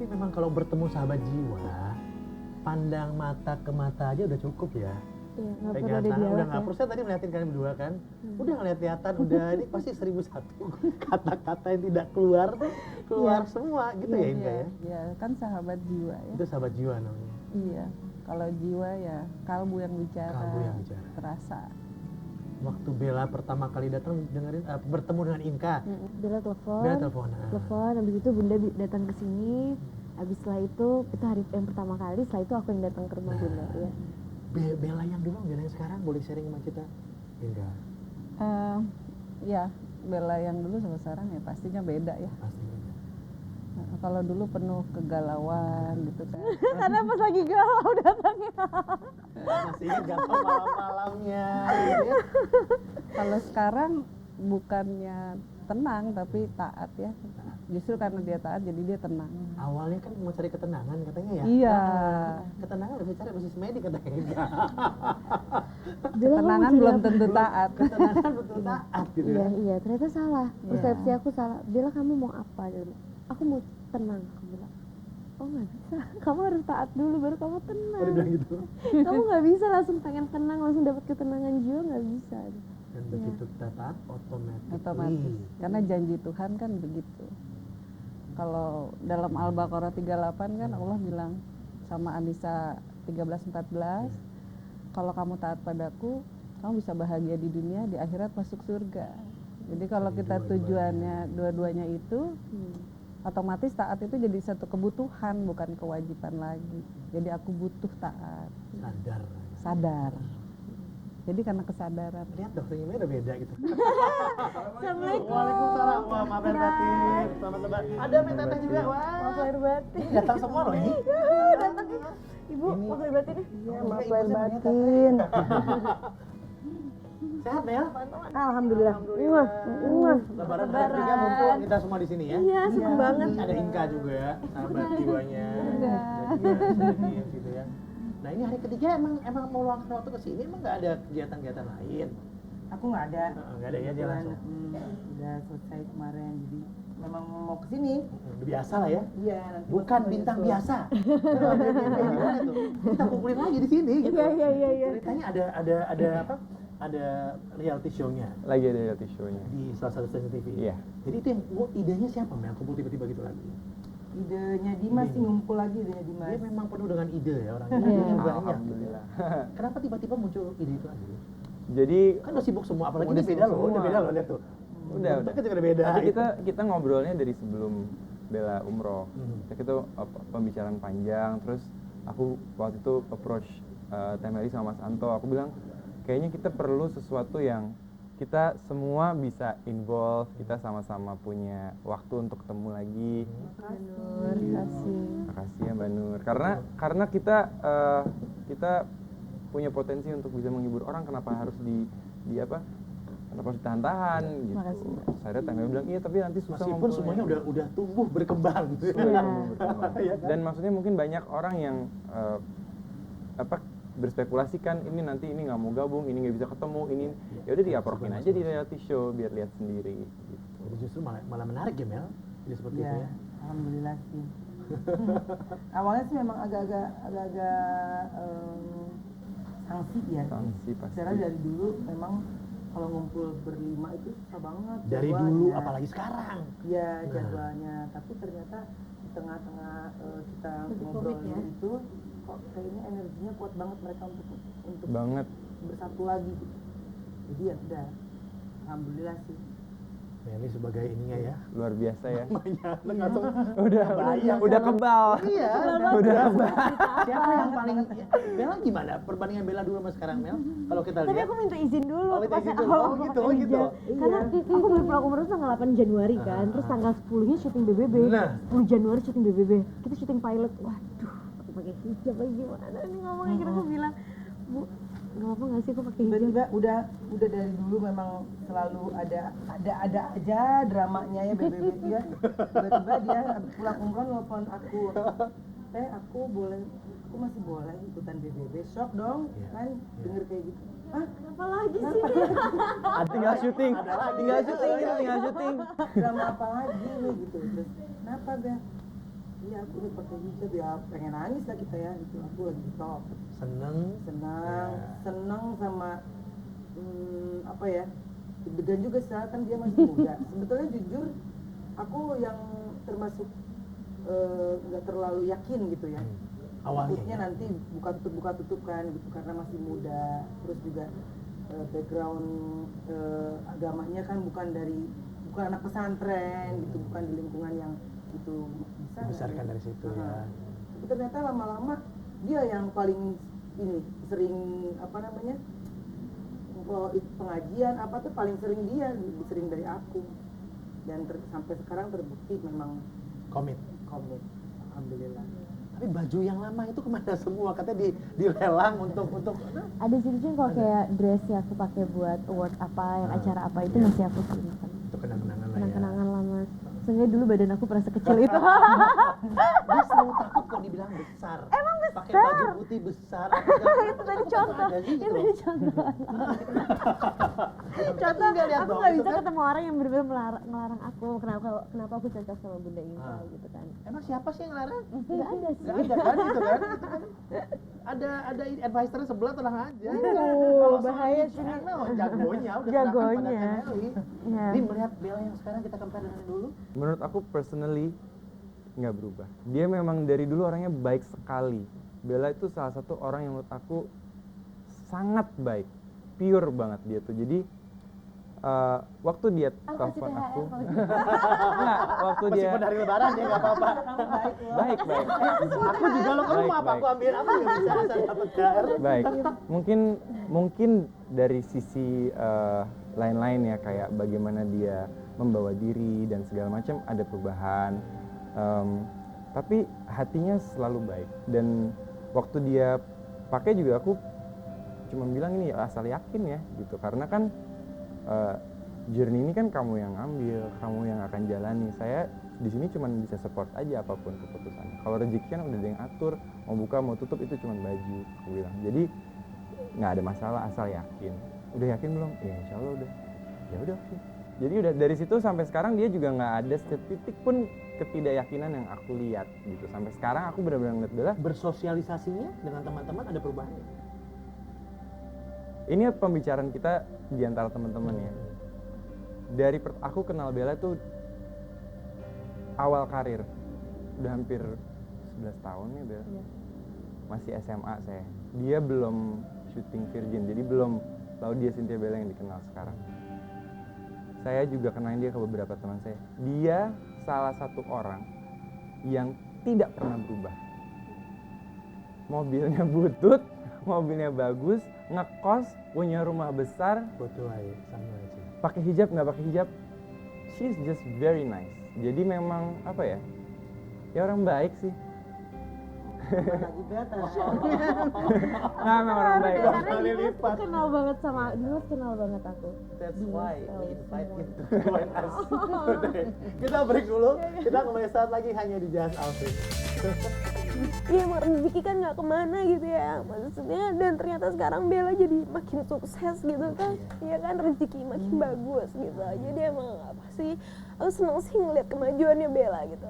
memang kalau bertemu sahabat jiwa, pandang mata ke mata aja udah cukup ya. Iya, nggak perlu Pegangan ada tangan udah dialog nggak ya. perlu. Saya tadi melihatin kalian berdua kan, udah ngeliat-lihatan, udah ini pasti 1001 kata-kata yang tidak keluar tuh keluar semua gitu ya Inka ya. Iya, kan sahabat jiwa ya. Itu sahabat jiwa namanya. Iya. Kalau jiwa ya kalbu yang bicara. Kalbu yang bicara. Terasa. Waktu Bella pertama kali datang dengerin bertemu dengan Inka, Bella telepon. Bella telepon. Telepon, habis itu Bunda datang ke sini. Habis setelah itu hari yang pertama kali, setelah itu aku yang datang ke rumah Bunda ya. Bella yang dulu, Bella yang sekarang boleh sharing sama kita? Inka. Ya, Bella yang dulu sama sekarang ya pastinya beda ya. Pasti beda. Nah, kalau dulu penuh kegalauan gitu kan. Karena pas lagi galau datangnya. Masih ingat gak tau malam-malamnya gitu ya. Kalau sekarang bukannya tenang tapi taat ya. Justru karena dia taat jadi dia tenang. Awalnya kan mau cari ketenangan katanya ya. Iya. Ketenangan bisa cari bisnis medik katanya Inka. Ketenangan belum tentu taat. Ketenangan betul taat gitu Iya, ya. iya, ternyata salah. Iya. Persepsi aku salah. Bella, kamu mau apa? Dia bilang, aku mau tenang. Aku bilang, oh nggak bisa. Kamu harus taat dulu baru kamu tenang. Oh, dia bilang gitu. Kamu nggak bisa langsung pengen tenang, langsung dapat ketenangan jiwa, nggak bisa. Dan begitu kita taat otomatis. Otomatis. Karena janji Tuhan kan begitu. Kalau dalam Al-Baqarah 38 kan Allah bilang sama An-Nisa 13-14, kalau kamu taat padaku, kamu bisa bahagia di dunia, di akhirat masuk surga. Jadi kalau kita tujuannya dua-duanya itu, otomatis taat itu jadi satu kebutuhan, bukan kewajiban lagi. Jadi aku butuh taat, Sadar. sadar. Jadi karena kesadaran. Lihat dokternya udah beda gitu. Assalamualaikum. Waalaikumsalam. Wah, maaf lahir batin. Selamat lebaran. Ada teteh juga. Wah. Maaf lahir batin. Ini datang semua loh ini. Datang Ibu, maaf lahir batin. Iya, maaf maaf lahir lahir batin. batin. Sehat Mel? Alhamdulillah. Lebaran hari ketiga mumpung kita semua di sini ya. Iya, seneng banget. Ada Inka juga, sahabat jiwanya. Iya. Sedikit gitu ya. Nah ini hari ketiga emang mau luangkan waktu ke sini emang nggak ada kegiatan-kegiatan lain? Aku nggak ada. Nggak ada ya dia langsung. Udah selesai kemarin, jadi memang mau kesini. Udah biasa lah ya. Iya. Nanti Bukan masuk bintang besok. biasa. Gimana tuh? Kita kumpulin lagi di sini gitu. Iya. Ceritanya ada apa? Ada reality show-nya Lagi ada reality show-nya. di salah satu stasiun TV. Iya. Jadi itu yang idenya siapa Mel? Kumpul tiba-tiba gitu lagi. Idenya Dimas sih, ngumpul lagi idenya Dimas. Dia memang penuh dengan ide ya orangnya. Iya. Idenya banyak. Alhamdulillah. Kenapa tiba-tiba muncul ide itu lagi? Jadi Kan udah sibuk semua, apalagi Udah ini beda sibuk loh, udah semua. beda loh lihat tuh. udah. Bentuknya juga beda. Tapi kita ngobrolnya dari sebelum Bella umroh. Kita pembicaraan panjang, terus aku waktu itu approach Teh Meli sama Mas Anto. Aku bilang kayaknya kita perlu sesuatu yang kita semua bisa involve, kita sama-sama punya waktu untuk ketemu lagi. Kasih. Makasih ya Mbak Nur. Karena kita punya potensi untuk bisa menghibur orang. Kenapa harus di apa? Kenapa harus ditahan-tahan gitu. Makasih. Saya Teh Meli bilang iya tapi nanti susah Meskipun ngobrolnya." semuanya udah tumbuh berkembang gitu. Sudah ya. tumbuh berkembang. Iya kan? Dan maksudnya mungkin banyak orang yang berspekulasi kan ini nanti ini nggak mau gabung, ini nggak bisa ketemu, ini ya udah diaprokin aja di reality show biar lihat sendiri. Gitu. Jadi justru malah menarik ya Mel, jadi seperti itu Iya, ya. alhamdulillah sih. Awalnya sih memang agak-agak sanksi ya. Sanksi pasti. Secara dari dulu memang kalau ngumpul berlima itu susah banget. Dari jadwalnya. dulu apalagi sekarang. Iya, jadwalnya. Tapi ternyata di tengah-tengah kita ngobrol komit ya. itu kok kayaknya energinya kuat banget mereka untuk Banget. bersatu lagi gitu. Jadi ya udah, alhamdulillah sih. Meli sebagai ininya ya. Luar biasa ya. Namanya langsung Udah kebal. Iya, Udah kebal. siapa yang paling Bella gimana? Perbandingan Bella dulu sama sekarang Mel? Kalau kita Tapi lihat. aku minta izin dulu Oh, minta pas izin dulu. awal Oh, aku gitu, pakai oh, gitu. hijab. Karena aku baru pulang umroh tuh tanggal 8 Januari kan, terus tanggal 10-nya syuting BBB. Nah. 10 Januari syuting BBB. Kita syuting pilot. Waduh, aku pakai hijab lagi gimana nih ngomongnya. Kira aku bilang, "Bu, nggak apa nggak sih aku pakai hijab?" Tiba-tiba udah dari dulu memang selalu ada aja dramanya ya BBB itu ya. Tiba-tiba dia habis pulang umroh nelfon aku. Aku masih boleh ikutan BBB. Shock dong kan denger kayak gitu. Apa lagi sih? Tinggal syuting. Tinggal syuting. Drama apa lagi nih gitu. Terus kenapa Bel? iya aku udah pakai hijab ya pengen nangis lah kita ya gitu. Aku lagi top Seneng. senang Ya. senang sama apa ya, deg-degan juga sih kan dia masih muda. Sebetulnya jujur aku yang termasuk nggak terlalu yakin gitu ya. Awalnya Takutnya ya. nanti buka tutup kan gitu karena masih muda, terus juga background agamanya kan bukan anak pesantren gitu, bukan di lingkungan yang itu bisa Dibesarkan dari situ ya. Tapi ternyata lama-lama dia yang paling ini sering apa namanya pengajian apa tuh paling sering dia lebih sering dari aku, dan sampai sekarang terbukti memang Komit. alhamdulillah. Tapi baju yang lama itu kemana semua? Katanya dilelang untuk Ada sih kalau kayak dress yang aku pakai buat award apa, yang acara apa itu masih aku simpan. itu kenang-kenangan lah ya. Kenang-kenangan lama. Seenggaknya dulu badan aku pernah sekecil itu. Dia selalu takut kalau dibilang besar. Emang besar? Pakai baju putih besar. Itu tadi contoh. Itu tadi contoh. Contoh, Enggak lihat aku dong, nggak itu bisa kan. ketemu orang yang benar-benar ngelarang aku. Kenapa aku cocok sama Bunda Inka gitu kan? Emang siapa sih yang larang? Nggak ada sih. Nggak ada kan itu kan? Itu kan ada advisor sebelah tenang aja. Oh, bahaya sih ini. Jagonya udah Jagonya. serahkan pada Nelly. Iya. Dia melihat Bella yang sekarang kita compare dengan dulu. Menurut aku personally nggak berubah. Dia memang dari dulu orangnya baik sekali. Bella itu salah satu orang yang menurut aku sangat baik, pure banget dia tuh. Jadi waktu dia telepon aku, nggak, waktu dia Meskipun hari lebaran ya nggak apa-apa. baik. Aku juga loh, kamu Baik, mau apa baik. aku ambil apa nggak bisa asal dapat THR. Baik, mungkin dari sisi lain-lain ya, kayak bagaimana dia membawa diri dan segala macam ada perubahan. Tapi hatinya selalu baik, dan waktu dia pakai juga aku cuma bilang ini asal yakin ya gitu, karena kan journey ini kan kamu yang ambil, kamu yang akan jalani. Saya di sini cuma bisa support aja apapun keputusannya. Kalau rezeki kan udah ada yang atur, mau buka mau tutup itu cuma baju, aku bilang. Jadi nggak ada masalah asal yakin. Udah yakin belum? Ya insya Allah udah. Ya udah oke. Jadi udah dari situ sampai sekarang dia juga nggak ada setitik pun ketidakyakinan yang aku lihat gitu. Sampai sekarang aku benar-benar ngeliat Bella. Bersosialisasinya dengan teman-teman ada perubahan nggak? Ini pembicaraan kita di antara teman-teman ya. Dari aku kenal Bella tuh awal karir. Udah hampir 11 tahun ya Bella. Iya. Masih SMA saya. Dia belum syuting Virgin, jadi belum Laudia Cynthia Bella yang dikenal sekarang. Saya juga kenalin dia ke beberapa teman saya. Dia salah satu orang yang tidak pernah berubah. Mobilnya butut, mobilnya bagus, ngekos, punya rumah besar, Betul aja, sama aja. pakai hijab nggak pakai hijab, she's just very nice. Jadi memang apa ya, ya orang baik sih. Nah, memang orang baik. Karena Kali Dimas lipat. tuh kenal banget sama Dimas, kenal banget aku. That's Dimas why tahu we invite semua. him to join us today. Kita break dulu, kita kembali saat lagi hanya di Just Outfit. Iya, emang rezeki kan nggak kemana gitu ya maksudnya, dan ternyata sekarang Bella jadi makin sukses gitu kan. Iya kan, rezeki makin bagus gitu. Jadi emang apa sih, aku seneng sih ngeliat kemajuannya Bella gitu.